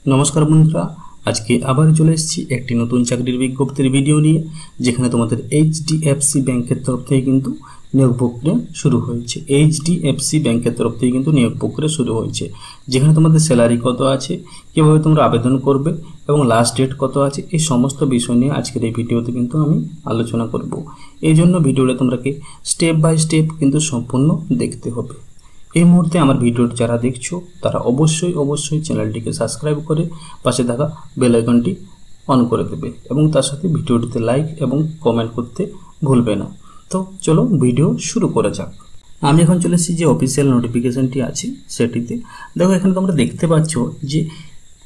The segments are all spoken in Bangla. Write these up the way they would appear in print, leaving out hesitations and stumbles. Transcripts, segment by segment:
नमस्कार बंधुरा आज के आबार चले एक नतून चाकरिर विज्ञप्तिर भिडियो निये जेखाने तोमादेर HDFC बैंकेर तरफ थेके किन्तु नियोग प्रक्रिया शुरू हयेछे। HDFC बैंकेर तरफ थेके किन्तु नियोग प्रक्रिया शुरू हयेछे जेखाने तोमादेर सैलारि कत आछे, किभाबे तोमरा आवेदन करबे एबं लास्ट डेट कत आछे, एई समस्त विषय निये आजकेर एई भिडियोते किन्तु आमि आलोचना करब। एई जोन्नो भिडियोटा तोमराके स्टेप बाई स्टेप किन्तु सम्पूर्ण देखते होबे। এই মুহূর্তে আমার ভিডিওটি যারা দেখছো তারা অবশ্যই চ্যানেলটিকে সাবস্ক্রাইব করে পাশে থাকা বেল আইকনটি অন করে দেবে এবং তার সাথে ভিডিওটিতে লাইক এবং কমেন্ট করতে ভুলবে না। তো চলো ভিডিও শুরু করা যাক। আমি এখন চলে এসেছি যে অফিশিয়াল নোটিফিকেশনটি আছে সেটিতে। দেখো এখানে তোমরা দেখতে পাচ্ছ যে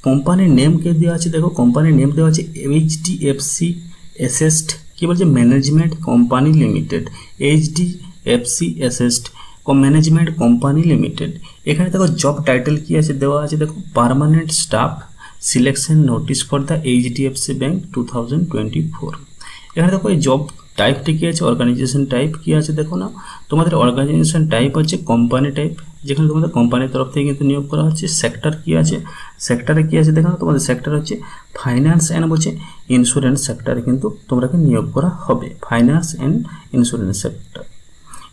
কোম্পানির নেম কে দেওয়া আছে। দেখো কোম্পানির নেম দেওয়া আছে HDFC অ্যাসেস্ট কি বলছে management company limited. HDFC asset management company limited. एखाने देखो जॉब टाइटल की आछे देवा आछे। देखो permanent staff selection notice for the HDFC bank 2024। एखाने देखो ये जॉब टाइप की आछे अर्गानाइजेशन टाइप की आछे। देखो ना तुम्हारे अर्गानाइजेशन टाइप आछे कोम्पानी टाइप जेखाने तुम्हारे कोम्पानी तरफ थेके किन्तु नियोग करा हच्छे। सेक्टर की आछे, सेक्टरे की आछे देखो तुम्हारे सेक्टर हच्छे फाइनान्स एंड बोलछे इन्स्योरेंस सेक्टरे किन्तु तोमराके नियोग करा होबे फाइनान्स एंड इन्स्योरेंस सेक्टर।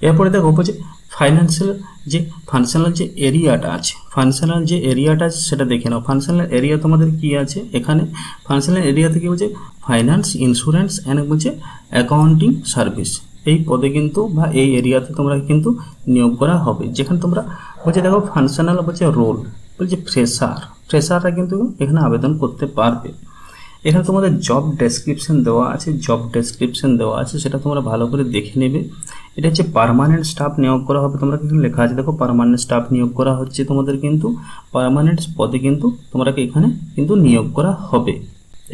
एरपर देखो बोलछे फांक्शनल जो एरियाटा आछे फांक्शनल जो एरियाटा सेटा देखे नाओ। फांक्शनल एरिया तोमादेर कि आछे एखाने फांक्शनल एरिया थेके बोलछे फाइनान्स इन्स्योरेंस एंड बोलछे अकाउंटिंग सार्विस এই পদে কিন্তু বা এই এরিয়াতে তোমরা কিন্তু নিয়োগ করা হবে। যেখানে তোমরা বলছে দেখো ফাংশনাল বলছে রোল বলছে ফ্রেশাররা কিন্তু এখানে আবেদন করতে পারবে। এখানে তোমাদের জব ডেসক্রিপশন দেওয়া আছে, জব ডেসক্রিপশন দেওয়া আছে সেটা তোমরা ভালো করে দেখে নেবে। এটা হচ্ছে পার্মানেন্ট স্টাফ নিয়োগ করা হবে। তোমরা কিন্তু লেখা আছে দেখো পার্মানেন্ট স্টাফ নিয়োগ করা হচ্ছে তোমাদের কিন্তু পার্মানেন্ট পদে কিন্তু তোমরা এখানে কিন্তু নিয়োগ করা হবে।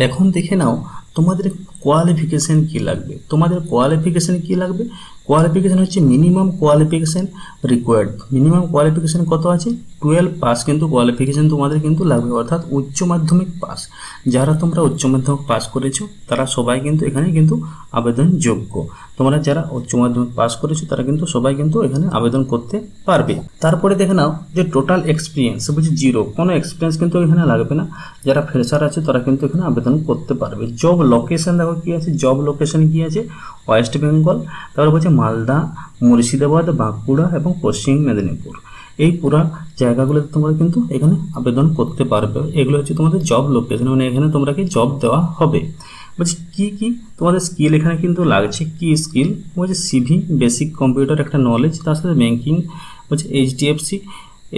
এখন দেখে নাও তোমাদের কোয়ালিফিকেশন কি লাগবে। তোমাদের কোয়ালিফিকেশন কি লাগবে? কোয়ালিফিকেশন হচ্ছে minimum qualification required. Minimum qualification কত আছে? 12 পাস কিন্তু কোয়ালিফিকেশন তোমাদের কিন্তু লাগবে, অর্থাৎ উচ্চ মাধ্যমিক পাস। যারা তোমরা উচ্চ মাধ্যমিক পাস করেছো তারা সবাই কিন্তু এখানে কিন্তু আবেদনযোগ্য। তোমরা যারা উচ্চ মাধ্যমিক পাস করেছো তারা কিন্তু সবাই কিন্তু এখানে আবেদন করতে পারবে। তারপরে দেখে নাও যে টোটাল এক্সপিরিয়েন্স বলছে 0, কোনো এক্সপিরিয়েন্স কিন্তু এখানে লাগবে না। যারা ফ্রেশার আছে তারা কিন্তু এখানে আবেদন করতে পারবে। জব লোকেশন দেখো কি আছে, জব লোকেশন কি আছে ওয়েস্ট বেঙ্গল, তারপর বলছে মালদা, মুর্শিদাবাদ, বাঁকুড়া এবং পশ্চিম মেদিনীপুর। এই পুরো জায়গাগুলোতে তোমরা কিন্তু এখানে আবেদন করতে পারবে। এগুলো হচ্ছে তোমাদের জব লোকেশন, মানে এখানে তোমরাকে জব দেওয়া হবে। বলছি কি তোমাদের স্কিল এখানে কিন্তু লাগছে। কি স্কিল বলছে সিভি, বেসিক কম্পিউটার একটা নলেজ, তার সাথে ব্যাংকিং বলছে HDFC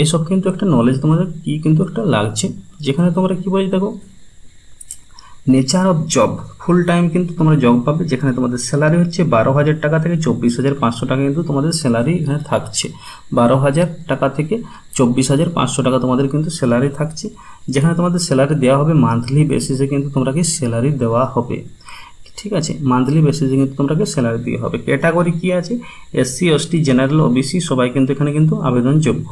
এসব কিন্তু একটা নলেজ তোমাদের কি কিন্তু একটা লাগছে। যেখানে তোমরা কি বলছি দেখো nature of job full time কিন্তু তোমরা জব পাবে। যেখানে তোমাদের স্যালারি হচ্ছে 12,000 টাকা থেকে 24,500 টাকা কিন্তু তোমাদের স্যালারি এখানে থাকছে। 12,000 টাকা থেকে 24,500 টাকা তোমাদের কিন্তু স্যালারি থাকছে। যেখানে তোমাদের স্যালারি দেওয়া হবে মান্থলি বেসিসে কিন্তু তোমরাকে স্যালারি দেওয়া হবে। ঠিক আছে, মান্থলি বেসিসে কিন্তু তোমরাকে স্যালারি দিয়ে হবে। ক্যাটাগরি কি আছে SC ST জেনারেল OBC সবাই কিন্তু এখানে কিন্তু আবেদনযোগ্য,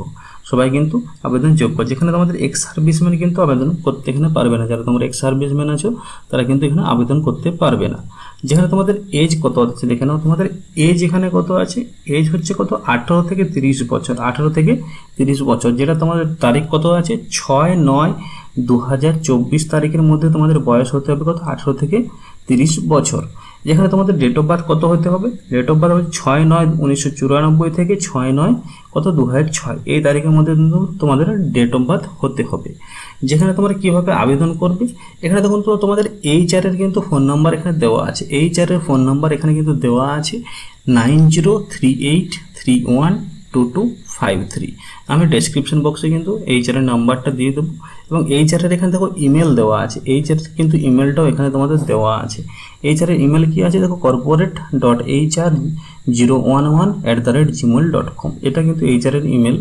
সবাই কিন্তু আবেদনযোগ্য। যেখানে তোমাদের এক্স সার্ভিসম্যান কিন্তু আবেদন করতে এখানে পারবে না। যারা তোমরা এক্স সার্ভিসম্যান আছো তারা কিন্তু এখানে আবেদন করতে পারবে না। যেখানে তোমাদের এজ কত আছে দেখে নাও। তোমাদের এজ এখানে কত আছে, এজ হচ্ছে কত 18 থেকে 30 বছর, 18 থেকে 30 বছর। যেটা তোমাদের তারিখ কত আছে 6/9/2024 তারিখের মধ্যে তোমাদের বয়স হতে হবে কত 18 থেকে 30 বছর। যেখানে তোমাদের ডেট অফ বার্থ কত হতে হবে, ডেট অফ বার্থ হচ্ছে 6/9/1994 থেকে 6/9/2006 এই তারিখের মধ্যে কিন্তু তোমাদের ডেট অফ বার্থ হতে হবে। যেখানে তোমরা কিভাবে আবেদন করবে এখানে দেখুন তো তোমাদের HR এর কিন্তু ফোন নাম্বার এখানে দেওয়া আছে। HR এর ফোন নাম্বার এখানে কিন্তু দেওয়া আছে 9038312253। আমি ডেসক্রিপশন বক্সে কিন্তু HR এর নাম্বারটা দিয়ে দেবো এবং HR এর এখানে দেখো ইমেল দেওয়া আছে। HR কিন্তু ইমেলটাও এখানে তোমাদের দেওয়া আছে। HR এর ইমেল কি আছে দেখো corporate.hr011@gmail.com। এটা কিন্তু HR এর ইমেল।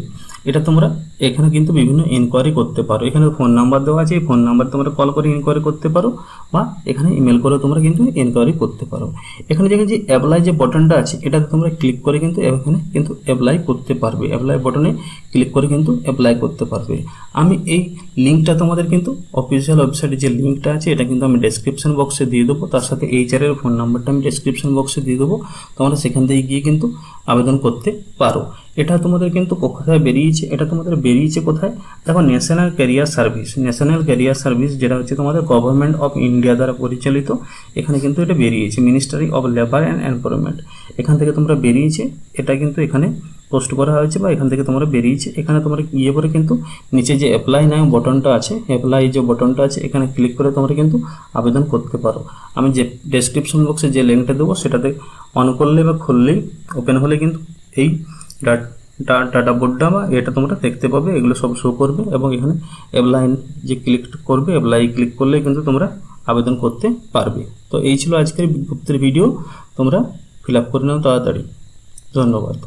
এটা তোমরা এখানে কিন্তু বিভিন্ন ইনকোয়ারি করতে পারো। এখানে ফোন নাম্বার দেওয়া আছে, এই ফোন নাম্বার তোমরা কল করে ইনকোয়ারি করতে পারো বা এখানে ইমেল করে তোমরা কিন্তু ইনকোয়ারি করতে পারো। এখানে যে অ্যাপ্লাই যে বাটনটা আছে এটাতে তোমরা ক্লিক করে কিন্তু এখানে কিন্তু অ্যাপ্লাই করতে পারবে। অ্যাপ্লাই বাটনে ক্লিক করে কিন্তু অ্যাপ্লাই করতে পারবে। আমি এই লিঙ্কটা তোমাদের কিন্তু অফিসিয়াল ওয়েবসাইটে যে লিঙ্কটা আছে এটা কিন্তু আমি ডেসক্রিপশন বক্সে দিয়ে দেবো। তার সাথে HR এর ফোন নাম্বারটা আমি ডেসক্রিপশন বক্সে দিয়ে দেবো। তোমরা সেখান থেকে গিয়ে কিন্তু আবেদন করতে পারো। এটা তোমাদের কিন্তু কোথায় বেরিয়েছে, এটা তোমাদের বেরিয়েছে কোথায় দেখো, national career service. National career service যেটা হচ্ছে তোমাদের গভর্নমেন্ট অফ ইন্ডিয়া দ্বারা পরিচালিত, এখানে কিন্তু এটা বেরিয়েছে ministry of labour and employment, এখান থেকে তোমরা বেরিয়েছে, এটা কিন্তু এখানে পোস্ট করা হয়েছে বা এখান থেকে তোমরা বেরিয়েছে। এখানে তোমরা ইয়ে করে কিন্তু নিচে যে অ্যাপ্লাই নাও বটনটা আছে, অ্যাপ্লাই যে বটনটা আছে এখানে ক্লিক করে তোমরা কিন্তু আবেদন করতে পারো। আমি যে ডেসক্রিপশন বক্সে যে লিঙ্কটা দেবো সেটাতে অন করলে বা খুললেই ওপেন হলে কিন্তু এই ডাটা বোর্ডটা বা এটা তোমরা দেখতে পাবে, এগুলো সব শো করবে এবং এখানে অ্যাপ্লাই যে ক্লিক করবে, অ্যাপ্লাই ক্লিক করলে কিন্তু তোমরা আবেদন করতে পারবে। তো এই ছিল আজকের বিজ্ঞপ্তির ভিডিও, তোমরা ফিল আপ করে নাও তাড়াতাড়ি। ধন্যবাদ।